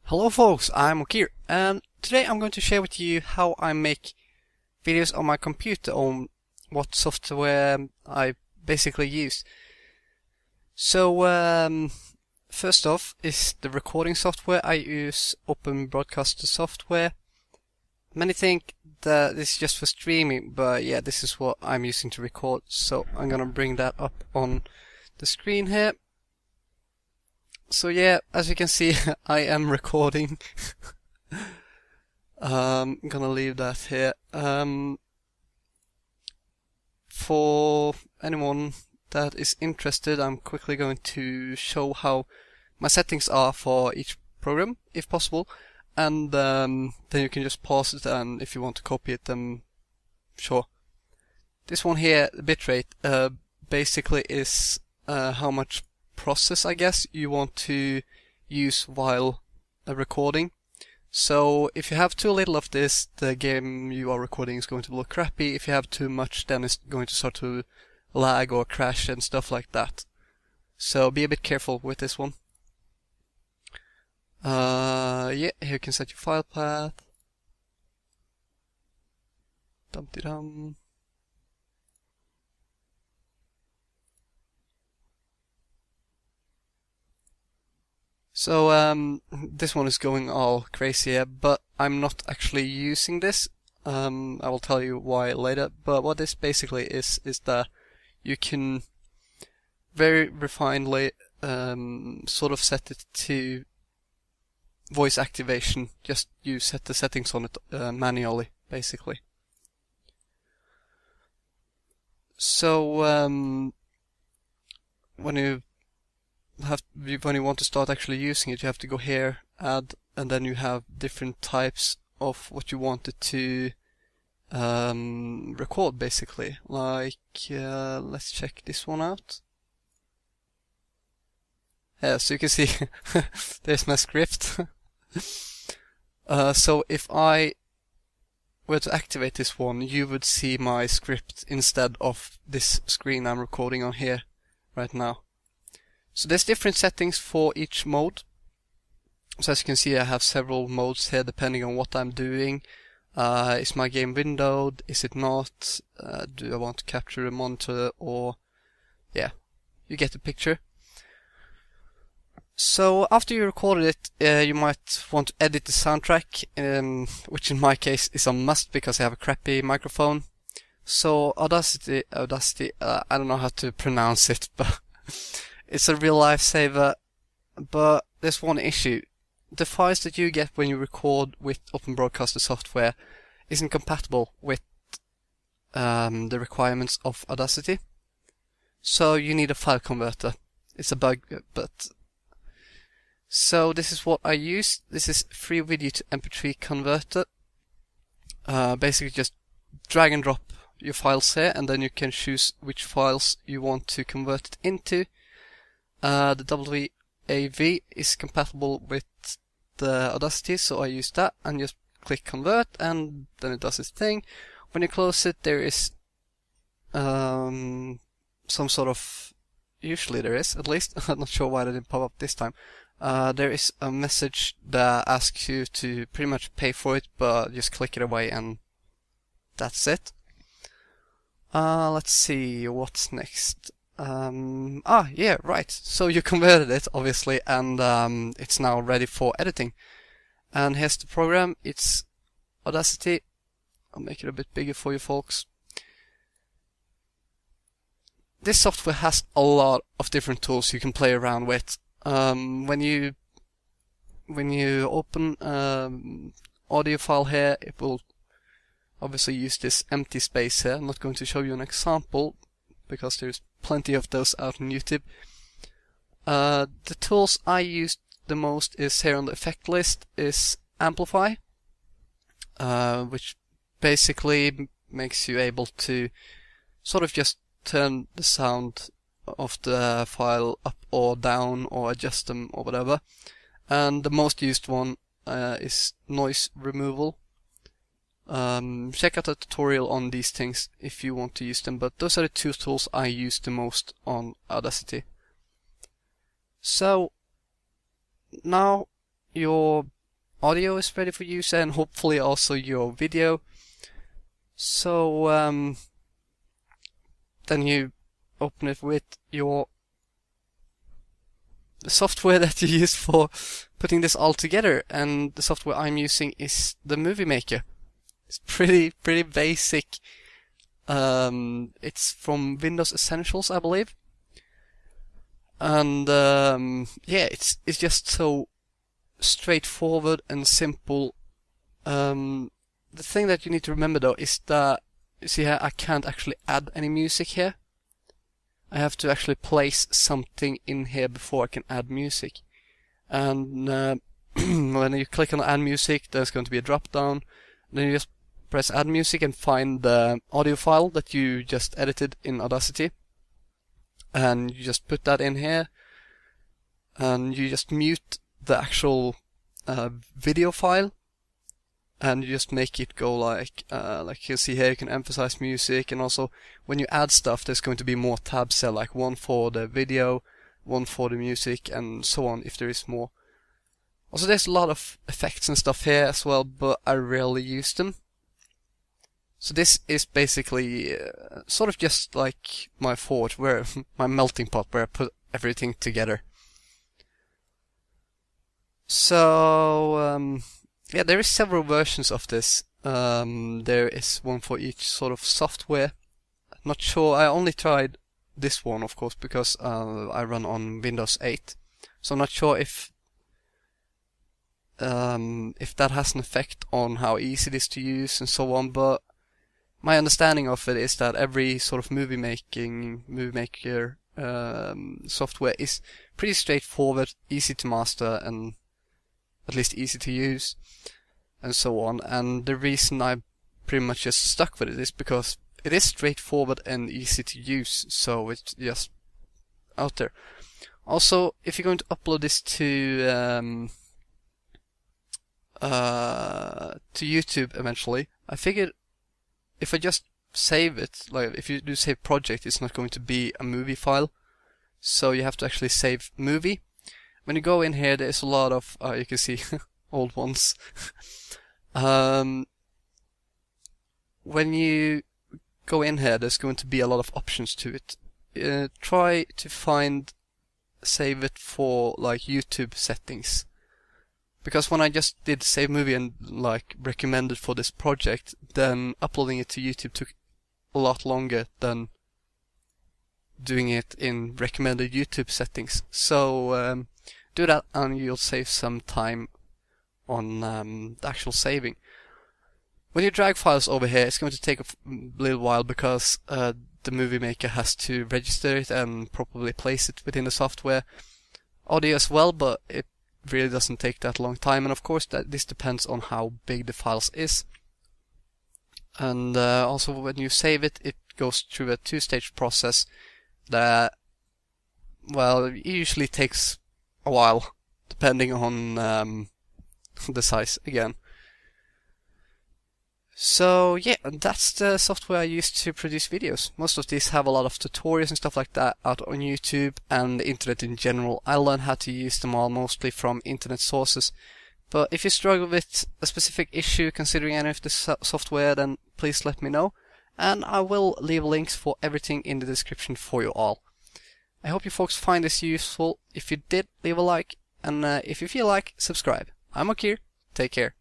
Hello folks, I'm Ocir, and today I'm going to share with you how I make videos on my computer, on what software I basically use. So first off is the recording software. I use Open Broadcaster software. Many think that this is just for streaming, but yeah, this is what I'm using to record, so I'm gonna bring that up on the screen here. So yeah, as you can see, I am recording. I'm gonna leave that here. For anyone that is interested, I'm quickly going to show how my settings are for each program, if possible, and then you can just pause it, and if you want to copy it, then sure. This one here, the bitrate, basically is how much process, I guess, you want to use while recording. So if you have too little of this, the game you are recording is going to look crappy. If you have too much, then it's going to start to lag or crash and stuff like that. So be a bit careful with this one. Yeah, here you can set your file path. Dum-de-dum. So this one is going all crazy here, but I'm not actually using this. I will tell you why later. But what this basically is that you can very refinedly sort of set it to voice activation. Just you set the settings on it manually, basically. So when you want to start actually using it, you have to go here, add, and then you have different types of what you want it to record, basically. Like, let's check this one out. Yeah, so you can see there's my script. So if I were to activate this one, you would see my script instead of this screen I'm recording on here right now. So there's different settings for each mode. So as you can see, I have several modes here depending on what I'm doing. Is my game windowed? Is it not? Do I want to capture a monitor? Or yeah, you get the picture. So after you recorded it, you might want to edit the soundtrack, which in my case is a must because I have a crappy microphone. So Audacity, I don't know how to pronounce it, but it's a real lifesaver. But there's one issue. The files that you get when you record with Open Broadcaster software isn't compatible with the requirements of Audacity. So you need a file converter. It's a bug, but... So this is what I use. This is free video to MP3 converter. Basically just drag and drop your files here, and then you can choose which files you want to convert it into. The WAV is compatible with the Audacity, so I use that and just click convert, and then it does its thing. When you close it, there is some sort of, usually there is, at least, I'm not sure why that didn't pop up this time. There is a message that asks you to pretty much pay for it, but just click it away and that's it. Let's see, what's next? Yeah, right. So you converted it, obviously, and it's now ready for editing. And here's the program. It's Audacity. I'll make it a bit bigger for you folks. This software has a lot of different tools you can play around with. When you open audio file here, it will obviously use this empty space here. I'm not going to show you an example because there's plenty of those out on YouTube. The tools I use the most is here on the effect list is Amplify, which basically makes you able to sort of just turn the sound of the file up or down or adjust them or whatever. And the most used one is noise removal. Check out a tutorial on these things if you want to use them, but those are the two tools I use the most on Audacity. So now you're audio is ready for use and hopefully also your video. So then you open it with your software that you use for putting this all together, and the software I'm using is the Movie Maker. It's pretty basic. It's from Windows Essentials, I believe. And yeah, it's just so straightforward and simple. The thing that you need to remember though is that, you see here, I can't actually add any music here. I have to actually place something in here before I can add music. And when you click on add music, there's going to be a drop down. Then you just press add music and find the audio file that you just edited in Audacity. And you just put that in here. And you just mute the actual video file. And you just make it go like you see here, you can emphasize music, and also when you add stuff, there's going to be more tabs there, like one for the video, one for the music, and so on, if there is more. Also, there's a lot of effects and stuff here as well, but I rarely use them. So this is basically sort of just like my fort, where my melting pot, where I put everything together. So yeah, there is several versions of this. There is one for each sort of software. Not sure, I only tried this one, of course, because I run on Windows 8. So I'm not sure if that has an effect on how easy it is to use and so on, but my understanding of it is that every sort of movie maker software is pretty straightforward, easy to master, and at least easy to use, and so on. And the reason I pretty much just stuck with it is because it is straightforward and easy to use, so it's just out there. Also, if you're going to upload this to YouTube eventually, I figured if I just save it, like if you do save project, it's not going to be a movie file, so you have to actually save movie. When you go in here, there's a lot of, you can see, old ones. When you go in here, there's going to be a lot of options to it. Try to save it for like YouTube settings. Because when I just did save movie and like recommended for this project, then uploading it to YouTube took a lot longer than doing it in recommended YouTube settings. So do that and you'll save some time on the actual saving. When you drag files over here, it's going to take a little while because the Movie Maker has to register it and properly place it within the software. Audio as well, but it really doesn't take that long time, and of course this depends on how big the files is. And also when you save it, it goes through a two-stage process that, well, it usually takes a while, depending on the size again. So yeah, that's the software I use to produce videos. Most of these have a lot of tutorials and stuff like that out on YouTube and the internet in general. I learned how to use them all mostly from internet sources. But if you struggle with a specific issue considering any of the software, then please let me know. And I will leave links for everything in the description for you all. I hope you folks find this useful. If you did, leave a like. And if you feel like, subscribe. I'm Ocir. Take care.